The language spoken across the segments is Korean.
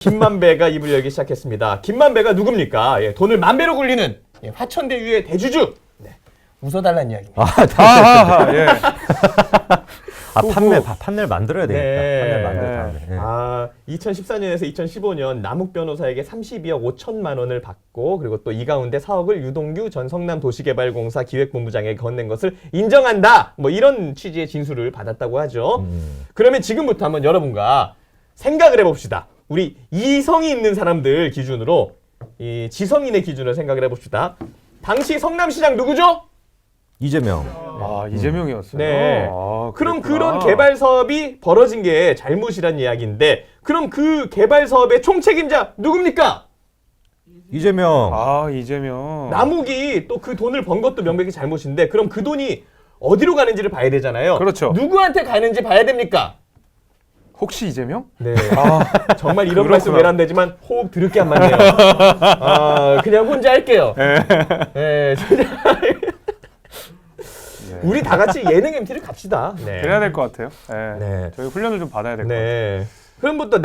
김만배가 입을 열기 시작했습니다. 김만배가 누굽니까? 예, 돈을 만배로 굴리는 화천대유의 대주주. 네. 웃어달라는 이야기입니다. 예. 판넬 만들어야 되겠다. 네. 판넬 만들 다음에. 2014년에서 2015년 남욱 변호사에게 32억 5천만 원을 받고 그리고 또 이 가운데 4억을 유동규 전 성남도시개발공사 기획본부장에게 건넨 것을 인정한다. 뭐 이런 취지의 진술을 받았다고 하죠. 그러면 지금부터 한번 여러분과 생각을 해봅시다. 우리 이성이 있는 사람들 기준으로 이 지성인의 기준으로 생각을 해봅시다. 당시 성남시장 누구죠? 이재명. 이재명이었어요. 네. 그랬구나. 그럼 그런 개발 사업이 벌어진 게 잘못이란 이야기인데 그럼 그 개발 사업의 총책임자 누굽니까? 이재명. 이재명. 남욱이 또 그 돈을 번 것도 명백히 잘못인데 그럼 그 돈이 어디로 가는지를 봐야 되잖아요. 그렇죠. 누구한테 가는지 봐야 됩니까? 혹시 이재명? 네. 정말 이런 그렇구나. 말씀 왜 안 되지만 호흡 드럽게 안 맞네요. 그냥 혼자 할게요. 네, 진짜. 우리 다 같이 예능 MT를 갑시다. 네. 그래야 될 것 같아요. 네. 저희 훈련을 좀 받아야 될 것 같아요. 네. 그럼부터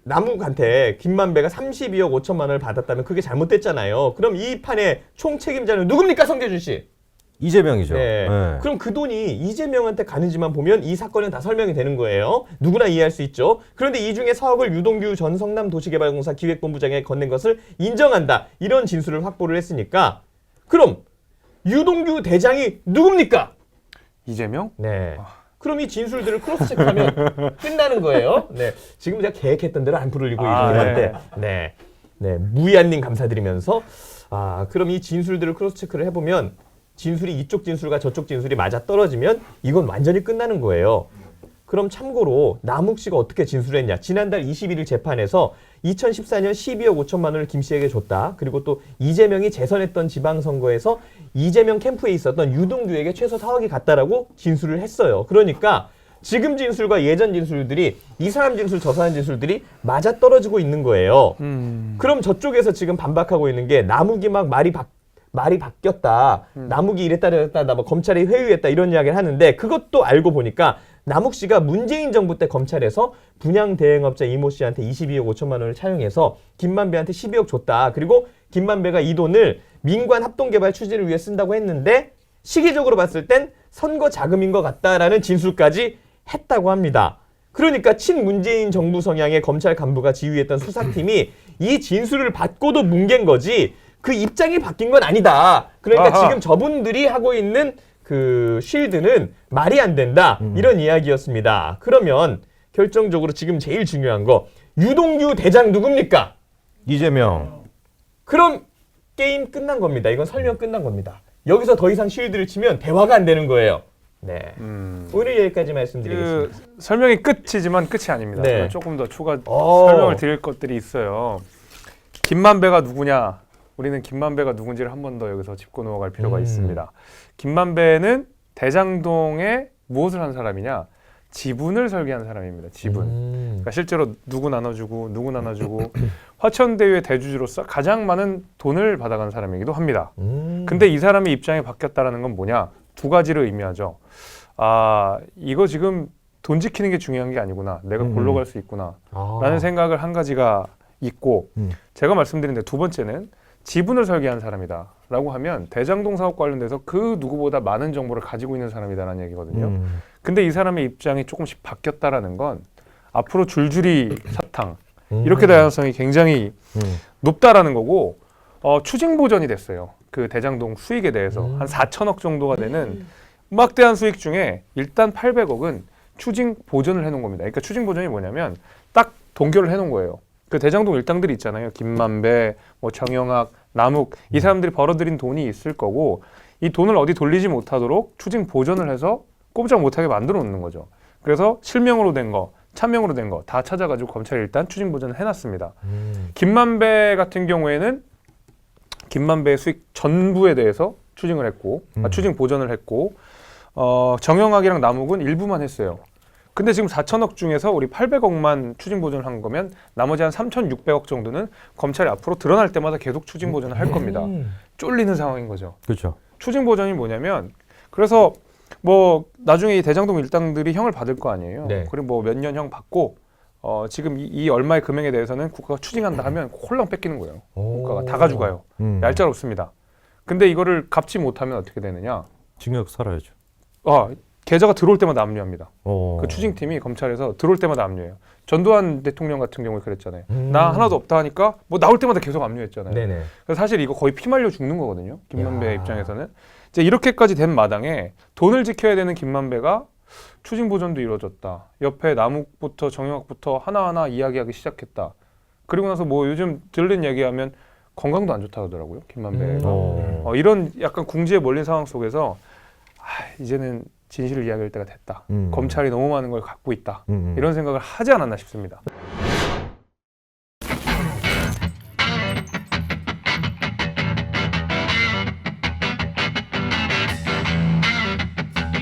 남욱한테 김만배가 32억 5천만 원을 받았다면 그게 잘못됐잖아요. 그럼 이 판의 총 책임자는 누굽니까, 성재준 씨? 이재명이죠. 네. 네. 그럼 그 돈이 이재명한테 가는지만 보면 이 사건은 다 설명이 되는 거예요. 누구나 이해할 수 있죠. 그런데 이 중에 4억을 유동규 전 성남도시개발공사 기획본부장에게 건넨 것을 인정한다. 이런 진술을 확보를 했으니까 그럼 유동규 대장이 누굽니까? 이재명? 네. 그럼 이 진술들을 크로스 체크하면 끝나는 거예요. 네. 지금 제가 계획했던 대로 안 풀리고 있는데, 네. 무이한님 감사드리면서, 그럼 이 진술들을 크로스 체크를 해보면, 진술이 이쪽 진술과 저쪽 진술이 맞아 떨어지면, 이건 완전히 끝나는 거예요. 그럼 참고로, 남욱 씨가 어떻게 진술했냐. 지난달 21일 재판에서 2014년 12억 5천만 원을 김 씨에게 줬다. 그리고 또 이재명이 재선했던 지방선거에서 이재명 캠프에 있었던 유동규에게 최소 4억이 갔다라고 진술을 했어요. 그러니까 지금 진술과 예전 진술들이 이 사람 진술, 저 사람 진술들이 맞아떨어지고 있는 거예요. 그럼 저쪽에서 지금 반박하고 있는 게 남욱이 막 말이 바뀌었다. 남욱이 이랬다 저랬다. 뭐 검찰이 회유했다 이런 이야기를 하는데 그것도 알고 보니까 남욱 씨가 문재인 정부 때 검찰에서 분양 대행업자 이모 씨한테 22억 5천만 원을 차용해서 김만배한테 12억 줬다. 그리고 김만배가 이 돈을 민관 합동개발 추진을 위해 쓴다고 했는데 시기적으로 봤을 땐 선거 자금인 것 같다라는 진술까지 했다고 합니다. 그러니까 친문재인 정부 성향의 검찰 간부가 지휘했던 수사팀이 이 진술을 받고도 뭉갠 거지 그 입장이 바뀐 건 아니다. 그러니까 지금 저분들이 하고 있는 그 쉴드는 말이 안 된다. 이런 이야기였습니다. 그러면 결정적으로 지금 제일 중요한 거 유동규 대장 누굽니까? 이재명. 그럼 게임 끝난 겁니다. 이건 설명 끝난 겁니다. 여기서 더 이상 쉴드를 치면 대화가 안 되는 거예요. 네. 오늘 여기까지 말씀드리겠습니다. 설명이 끝이지만 끝이 아닙니다. 네. 제가 조금 더 추가 설명을 드릴 것들이 있어요. 김만배가 누구냐? 우리는 김만배가 누군지를 한 번 더 여기서 짚고 넘어갈 필요가 있습니다. 김만배는 대장동에 무엇을 한 사람이냐? 지분을 설계한 사람입니다. 지분. 그러니까 실제로 누구 나눠주고 화천대유의 대주주로서 가장 많은 돈을 받아간 사람이기도 합니다. 근데 이 사람의 입장이 바뀌었다는 건 뭐냐? 두 가지를 의미하죠. 이거 지금 돈 지키는 게 중요한 게 아니구나. 내가 골로 갈 수 있구나. 라는 생각을 한 가지가 있고 제가 말씀드린 두 번째는 지분을 설계한 사람이다 라고 하면 대장동 사업 관련돼서 그 누구보다 많은 정보를 가지고 있는 사람이다라는 얘기거든요. 근데 이 사람의 입장이 조금씩 바뀌었다라는 건 앞으로 줄줄이 사탕 이렇게 가능성이 굉장히 높다라는 거고 추징 보전이 됐어요. 그 대장동 수익에 대해서 한 4천억 정도가 되는 막대한 수익 중에 일단 800억은 추징 보전을 해놓은 겁니다. 그러니까 추징 보전이 뭐냐면 딱 동결을 해놓은 거예요. 그 대장동 일당들이 있잖아요. 김만배, 뭐 정영학, 남욱 이 사람들이 벌어들인 돈이 있을 거고 이 돈을 어디 돌리지 못하도록 추징 보전을 해서 꼼짝 못하게 만들어 놓는 거죠. 그래서 실명으로 된 거, 차명으로 된 거 다 찾아가지고 검찰이 일단 추징 보전을 해놨습니다. 김만배 같은 경우에는 김만배의 수익 전부에 대해서 추징을 했고 추징 보전을 했고 정영학이랑 남욱은 일부만 했어요. 근데 지금 4천억 중에서 우리 800억만 추징 보전을 한 거면 나머지 한 3,600억 정도는 검찰이 앞으로 드러날 때마다 계속 추징 보전을 할 겁니다. 쫄리는 상황인 거죠. 그렇죠. 추징 보전이 뭐냐면 그래서 뭐 나중에 이 대장동 일당들이 형을 받을 거 아니에요. 네. 그리고 뭐 몇 년 형 받고 지금 이 얼마의 금액에 대해서는 국가가 추징한다 하면 홀랑 뺏기는 거예요. 국가가 다 오. 가져가요. 얄짤없습니다. 근데 이거를 갚지 못하면 어떻게 되느냐? 징역 살아야죠. 계좌가 들어올 때마다 압류합니다. 어. 그 추징팀이 검찰에서 들어올 때마다 압류해요. 전두환 대통령 같은 경우에 그랬잖아요. 음. 나 하나도 없다 하니까 뭐 나올 때마다 계속 압류했잖아요. 네네. 그래서 사실 이거 거의 피말려 죽는 거거든요. 김만배 야. 입장에서는. 이제 이렇게까지 된 마당에 돈을 지켜야 되는 김만배가 추징 보전도 이루어졌다. 옆에 남욱부터 정영학부터 하나하나 이야기하기 시작했다. 그리고 나서 뭐 요즘 들린 얘기하면 건강도 안 좋다 하더라고요. 김만배가. 이런 약간 궁지에 몰린 상황 속에서 이제는 진실을 이야기할 때가 됐다. 검찰이 너무 많은 걸 갖고 있다. 이런 생각을 하지 않았나 싶습니다.